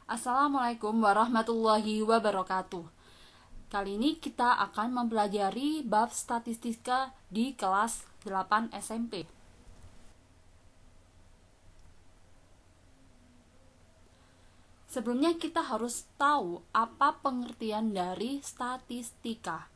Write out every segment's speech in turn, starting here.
Assalamualaikum warahmatullahi wabarakatuh. Kali ini kita akan mempelajari bab statistika di kelas 8 SMP. Sebelumnya kita harus tahu apa pengertian dari statistika.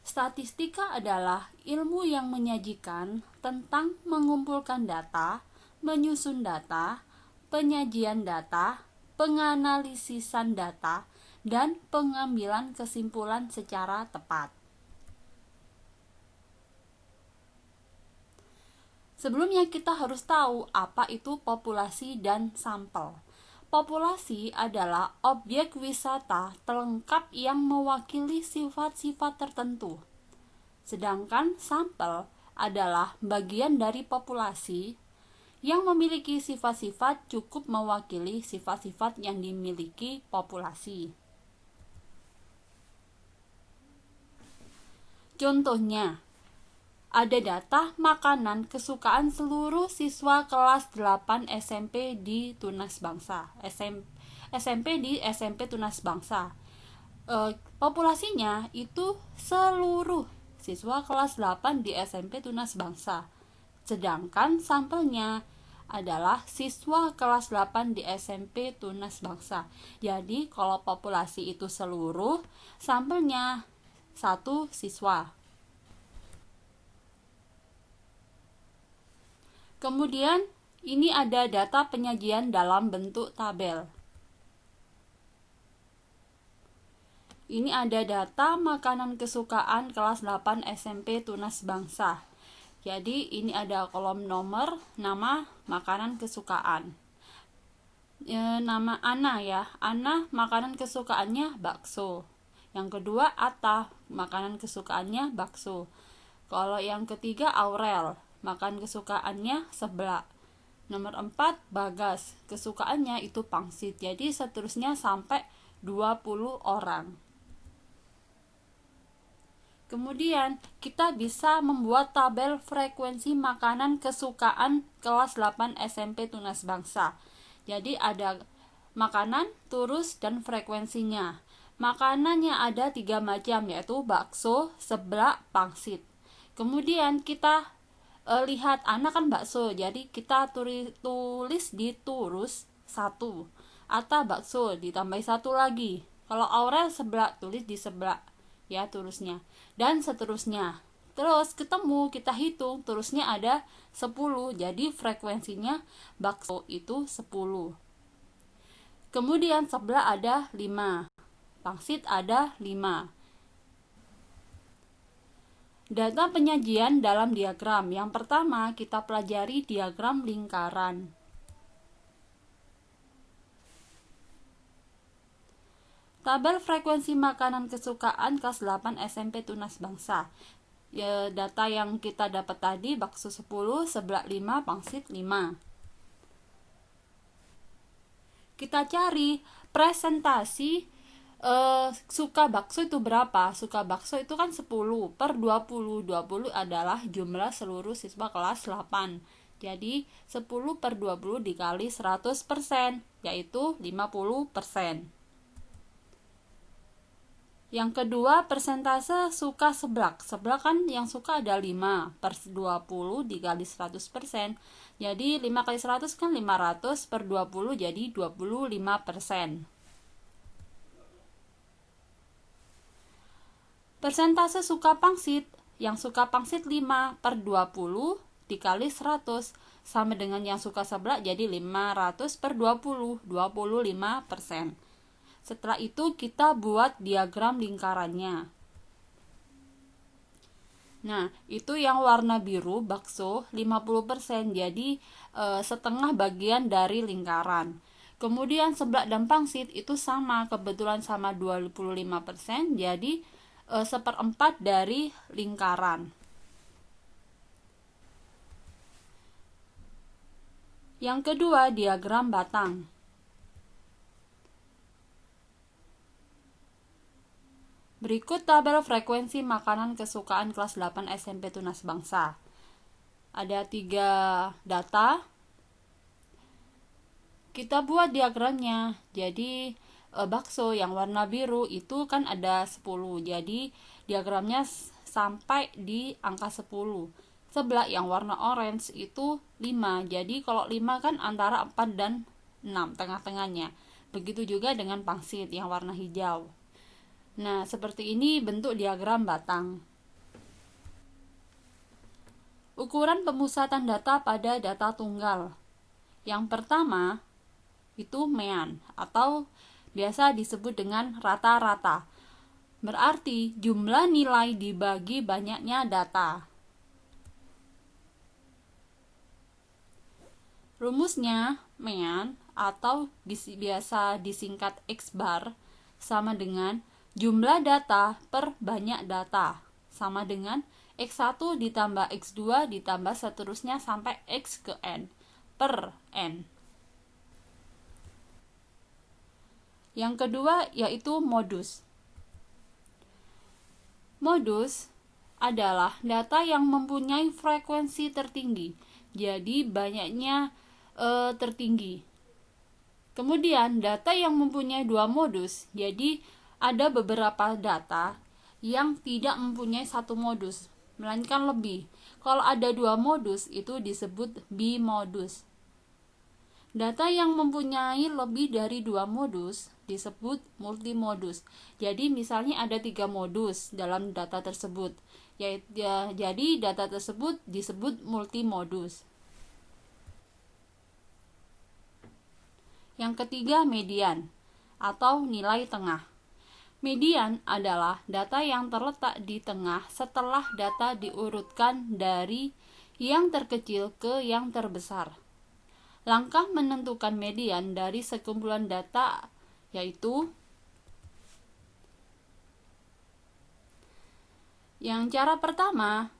Statistika adalah ilmu yang menyajikan tentang mengumpulkan data, menyusun data, penyajian data, penganalisisan data, dan pengambilan kesimpulan secara tepat. Sebelumnya kita harus tahu apa itu populasi dan sampel. Populasi adalah objek wisata pelengkap yang mewakili sifat-sifat tertentu. Sedangkan sampel adalah bagian dari populasi yang memiliki sifat-sifat cukup mewakili sifat-sifat yang dimiliki populasi. Contohnya, ada data makanan kesukaan seluruh siswa kelas 8 SMP di Tunas Bangsa. SMP di SMP Tunas Bangsa. Populasinya itu seluruh siswa kelas 8 di SMP Tunas Bangsa. Sedangkan sampelnya adalah siswa kelas 8 di SMP Tunas Bangsa. Jadi kalau populasi itu seluruh, sampelnya 1 siswa. Kemudian ini ada data penyajian dalam bentuk tabel. Ini ada data makanan kesukaan kelas 8 SMP Tunas Bangsa. Jadi ini ada kolom nomor, nama, makanan kesukaan. Nama Ana ya. Ana makanan kesukaannya bakso. Yang kedua Atta, makanan kesukaannya bakso. Kalau yang ketiga Aurel, makan kesukaannya seblak. Nomor 4 Bagas, kesukaannya itu pangsit. Jadi seterusnya sampai 20 orang. Kemudian kita bisa membuat tabel frekuensi makanan kesukaan kelas 8 SMP Tunas Bangsa. Jadi ada makanan, turus, dan frekuensinya. Makanannya ada 3 macam, yaitu bakso, seblak, pangsit. Kemudian kita lihat anak kan bakso, jadi kita tulis di turus 1, atau bakso ditambah 1 lagi. Kalau Aurel seblak, tulis di seblak ya turusnya, dan seterusnya. Terus ketemu, kita hitung turusnya ada 10, jadi frekuensinya bakso itu 10. Kemudian seblak ada 5, pangsit ada 5. Data penyajian dalam diagram. Yang pertama, kita pelajari diagram lingkaran. Tabel frekuensi makanan kesukaan kelas 8 SMP Tunas Bangsa. Data yang kita dapat tadi, bakso 10, seblak 5, pangsit 5. Kita cari presentasi suka bakso itu berapa? Suka bakso itu kan 10 per 20. 20 adalah jumlah seluruh siswa kelas 8. Jadi 10 per 20 dikali 100%, yaitu 50%. Yang kedua, persentase suka seblak. Seblak kan yang suka ada 5 per 20 dikali 100%. Jadi 5 kali 100 kan 500 per 20, jadi 25%. Persentase suka pangsit. Yang suka pangsit 5 per 20 dikali 100 sama dengan yang suka seblak, jadi 500 per 20, 25%. Setelah itu kita buat diagram lingkarannya. Nah, itu yang warna biru bakso 50%, jadi setengah bagian dari lingkaran. Kemudian seblak dan pangsit itu sama, kebetulan sama 25%, jadi 1/4 dari lingkaran. Yang kedua, diagram batang. Berikut tabel frekuensi makanan kesukaan kelas 8 SMP Tunas Bangsa. Ada 3 data. Kita buat diagramnya. Jadi bakso yang warna biru itu kan ada 10. Jadi diagramnya sampai di angka 10. Sebelah yang warna orange itu 5. Jadi kalau 5 kan antara 4 dan 6 tengah-tengahnya. Begitu juga dengan pangsit yang warna hijau. Nah, seperti ini bentuk diagram batang. Ukuran pemusatan data pada data tunggal. Yang pertama itu mean atau biasa disebut dengan rata-rata. Berarti jumlah nilai dibagi banyaknya data. Rumusnya mean atau biasa disingkat X bar sama dengan jumlah data per banyak data sama dengan X1 ditambah X2 ditambah seterusnya sampai X ke N per N. Yang kedua yaitu modus. Modus adalah data yang mempunyai frekuensi tertinggi, jadi banyaknya tertinggi. Kemudian data yang mempunyai dua modus, jadi ada beberapa data yang tidak mempunyai satu modus, melainkan lebih. Kalau ada dua modus itu disebut bimodus. Data yang mempunyai lebih dari dua modus disebut multimodus. Jadi misalnya ada 3 modus dalam data tersebut. Jadi data tersebut disebut multimodus. Yang ketiga median atau nilai tengah. Median adalah data yang terletak di tengah setelah data diurutkan dari yang terkecil ke yang terbesar. Langkah menentukan median dari sekumpulan data yaitu yang cara pertama,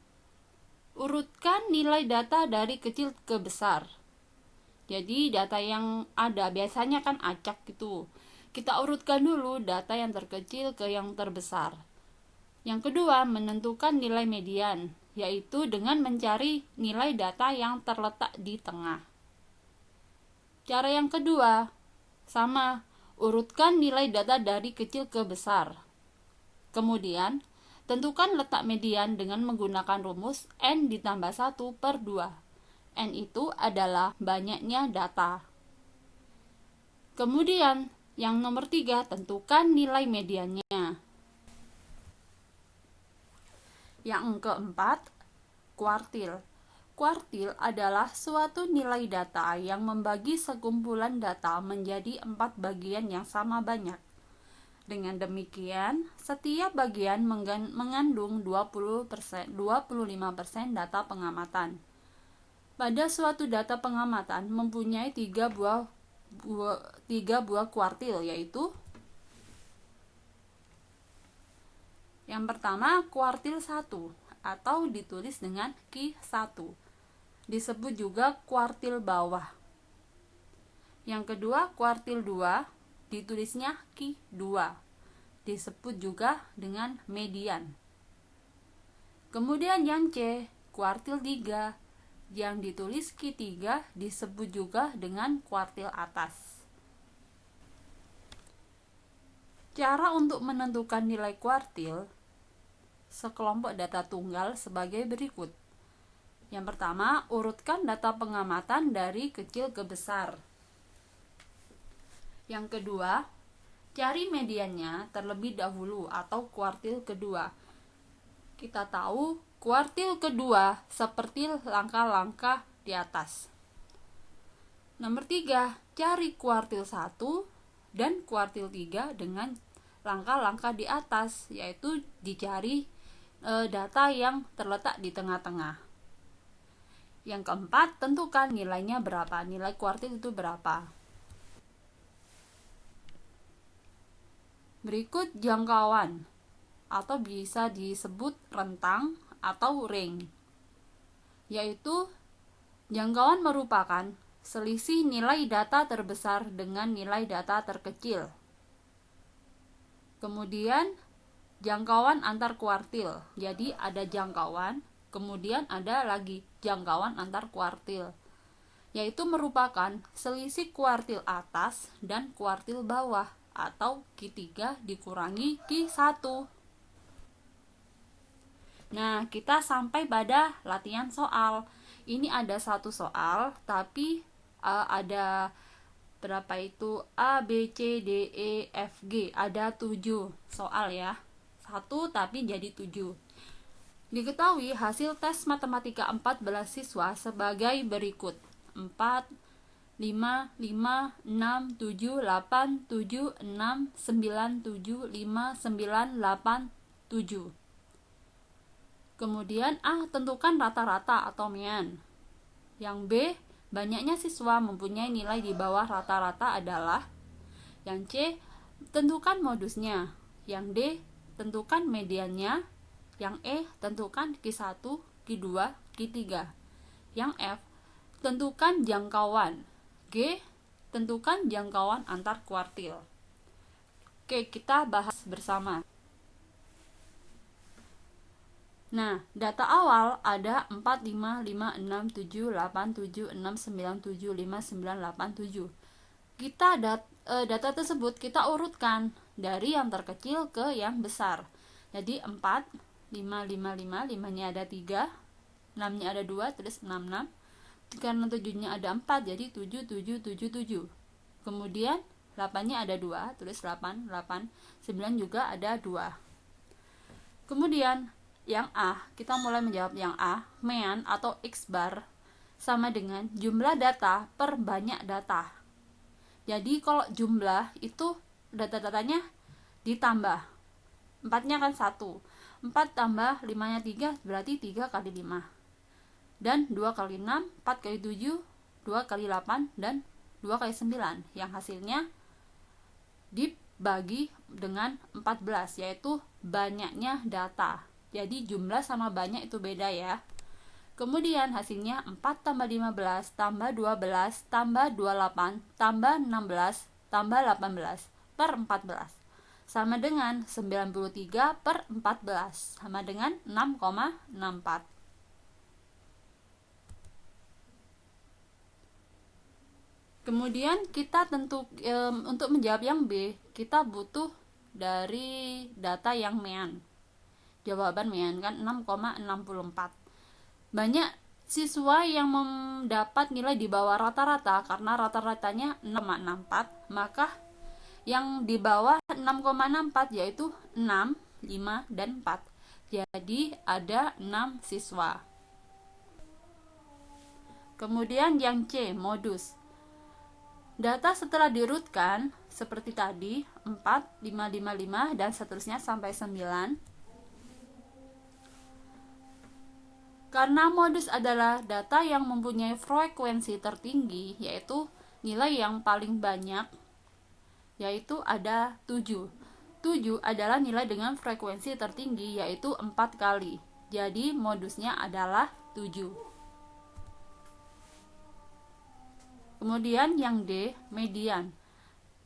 urutkan nilai data dari kecil ke besar. Jadi data yang ada biasanya kan acak gitu. Kita urutkan dulu data yang terkecil ke yang terbesar. Yang kedua, menentukan nilai median, yaitu dengan mencari nilai data yang terletak di tengah. Cara yang kedua, sama, urutkan nilai data dari kecil ke besar. Kemudian, tentukan letak median dengan menggunakan rumus N ditambah 1 per 2. N itu adalah banyaknya data. Kemudian, yang nomor 3, tentukan nilai mediannya. Yang keempat, kuartil. Kuartil adalah suatu nilai data yang membagi sekumpulan data menjadi 4 bagian yang sama banyak. Dengan demikian, setiap bagian mengandung 25% data pengamatan. Pada suatu data pengamatan mempunyai 3 buah kuartil, yaitu yang pertama kuartil 1 atau ditulis dengan Q1, disebut juga kuartil bawah. Yang kedua kuartil 2, ditulisnya Q2, disebut juga dengan median. Kemudian yang C, kuartil 3, yang ditulis Q3, disebut juga dengan kuartil atas. Cara untuk menentukan nilai kuartil sekelompok data tunggal sebagai berikut. Yang pertama, urutkan data pengamatan dari kecil ke besar. Yang kedua, cari mediannya terlebih dahulu atau kuartil kedua. Kita tahu kuartil kedua seperti langkah-langkah di atas. Nomor 3, cari kuartil 1 dan kuartil 3 dengan langkah-langkah di atas, yaitu dicari data yang terletak di tengah-tengah. Yang keempat, tentukan nilainya berapa, nilai kuartil itu berapa. Berikut jangkauan atau bisa disebut rentang atau range, yaitu jangkauan merupakan selisih nilai data terbesar dengan nilai data terkecil. Kemudian jangkauan antar kuartil, jadi ada jangkauan, kemudian ada lagi jangkauan antar kuartil. yaitu merupakan selisih kuartil atas dan kuartil bawah atau Q3 dikurangi Q1. Nah, kita sampai pada latihan soal. Ini ada satu soal, tapi ada berapa itu? A, B, C, D, E, F, G. Ada 7 soal ya. Satu tapi jadi 7. Diketahui hasil tes matematika 14 siswa sebagai berikut. 4, 5, 5, 6, 7, 8, 7, 6, 9, 7, 5, 9, 8, 7. Kemudian A, tentukan rata-rata atau median. Yang B, banyaknya siswa mempunyai nilai di bawah rata-rata adalah. Yang C, tentukan modusnya. Yang D, tentukan mediannya. Yang E, tentukan Q1, Q2, Q3. Yang F, tentukan jangkauan. G, tentukan jangkauan antar kuartil. Oke, kita bahas bersama. Nah, data awal ada 4, 5, 5, 6, 7, 8, 7, 6, 9, 7, 5, 9, 8, 7. Data tersebut kita urutkan dari yang terkecil ke yang besar. Jadi 4, 5, 5, 5, 5-nya ada 3, 6-nya ada 2, terus 6, 6. Karena 7-nya ada 4, jadi 7, 7, 7, 7. Kemudian 8-nya ada 2, terus 8, 8, 9 juga ada 2. Kemudian yang A, kita mulai menjawab yang A, median atau X bar sama dengan jumlah data per banyak data. Jadi kalau jumlah itu data-datanya ditambah. 4-nya kan 1. 4 tambah 5-nya 3 berarti 3 kali 5. Dan 2 kali 6, 4 kali 7, 2 kali 8, dan 2 kali 9. Yang hasilnya dibagi dengan 14, yaitu banyaknya data. Jadi jumlah sama banyak itu beda ya. Kemudian hasilnya 4 tambah 15 tambah 12 tambah 28 tambah 16 tambah 18 per 14 sama dengan 93 per 14 sama dengan 6,64. Kemudian kita untuk menjawab yang B, kita butuh dari data yang median. Jawaban median kan 6,64. Banyak siswa yang mendapat nilai di bawah rata-rata karena rata-ratanya 6,64, maka yang di bawah 6,64 yaitu 6, 5, dan 4. Jadi ada 6 siswa. Kemudian yang C, modus. Data setelah diurutkan seperti tadi 4, 5, 5, 5 dan seterusnya sampai 9. Karena modus adalah data yang mempunyai frekuensi tertinggi, yaitu nilai yang paling banyak, yaitu ada 7. 7 adalah nilai dengan frekuensi tertinggi, yaitu 4 kali. Jadi modusnya adalah 7. Kemudian yang D, median.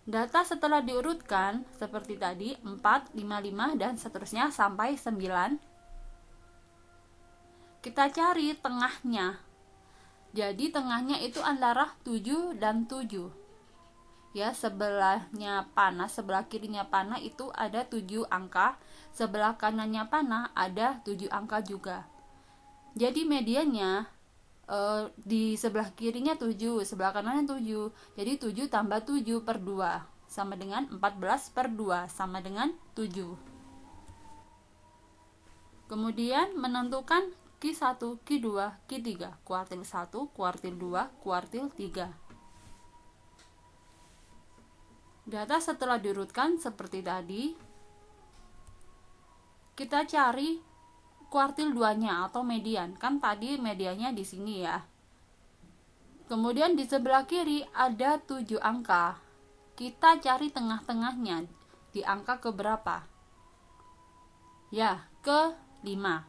Data setelah diurutkan seperti tadi 4, 5, 5 dan seterusnya sampai 9. Kita cari tengahnya. Jadi tengahnya itu antara 7 dan 7. Ya, sebelahnya panah, sebelah kirinya panah itu ada 7 angka, sebelah kanannya panah ada 7 angka juga. Jadi mediannya di sebelah kirinya 7, sebelah kanannya 7. Jadi 7 tambah 7 per 2 sama dengan 14 per 2 sama dengan 7. Kemudian menentukan Q1, Q2, Q3, kuartil 1, kuartil 2, kuartil 3. Data setelah diurutkan seperti tadi, kita cari kuartil 2-nya atau median. Kan tadi mediannya di sini ya. Kemudian di sebelah kiri ada 7 angka. Kita cari tengah-tengahnya. Di angka keberapa? Ya, ke 5.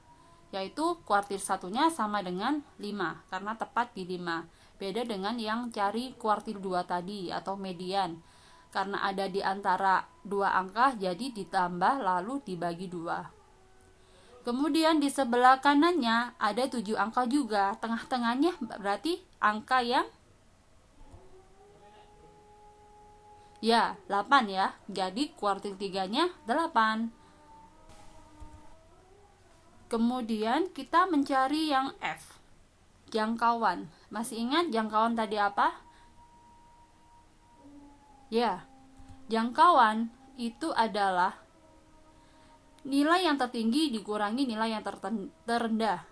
Yaitu kuartil 1-nya sama dengan 5 karena tepat di 5. Beda dengan yang cari kuartil 2 tadi atau median. Karena ada di antara 2 angka jadi ditambah lalu dibagi 2. Kemudian di sebelah kanannya ada 7 angka juga. Tengah-tengahnya berarti angka yang Ya, 8 ya. Jadi kuartil 3-nya 8. Kemudian kita mencari yang F, jangkauan. Masih ingat jangkauan tadi apa? Ya, jangkauan itu adalah nilai yang tertinggi dikurangi nilai yang terendah.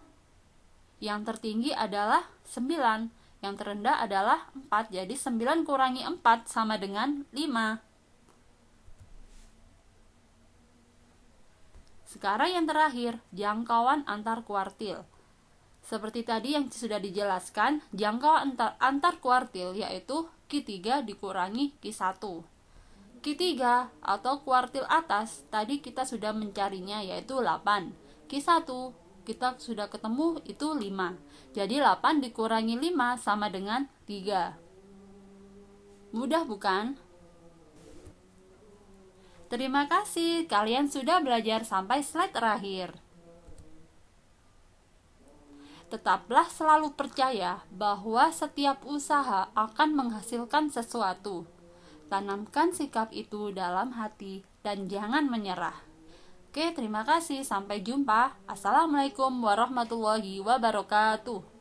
Yang tertinggi adalah 9, yang terendah adalah 4. Jadi 9 kurangi 4 sama dengan 5. Sekarang yang terakhir, jangkauan antar kuartil. Seperti tadi yang sudah dijelaskan, jangkauan antar kuartil yaitu Q3 dikurangi Q1. Q3 atau kuartil atas tadi kita sudah mencarinya yaitu 8. Q1 kita sudah ketemu itu 5. Jadi 8 dikurangi 5 sama dengan 3. Mudah bukan? Terima kasih, kalian sudah belajar sampai slide terakhir. Tetaplah selalu percaya bahwa setiap usaha akan menghasilkan sesuatu. Tanamkan sikap itu dalam hati dan jangan menyerah. Oke, terima kasih. Sampai jumpa. Assalamualaikum warahmatullahi wabarakatuh.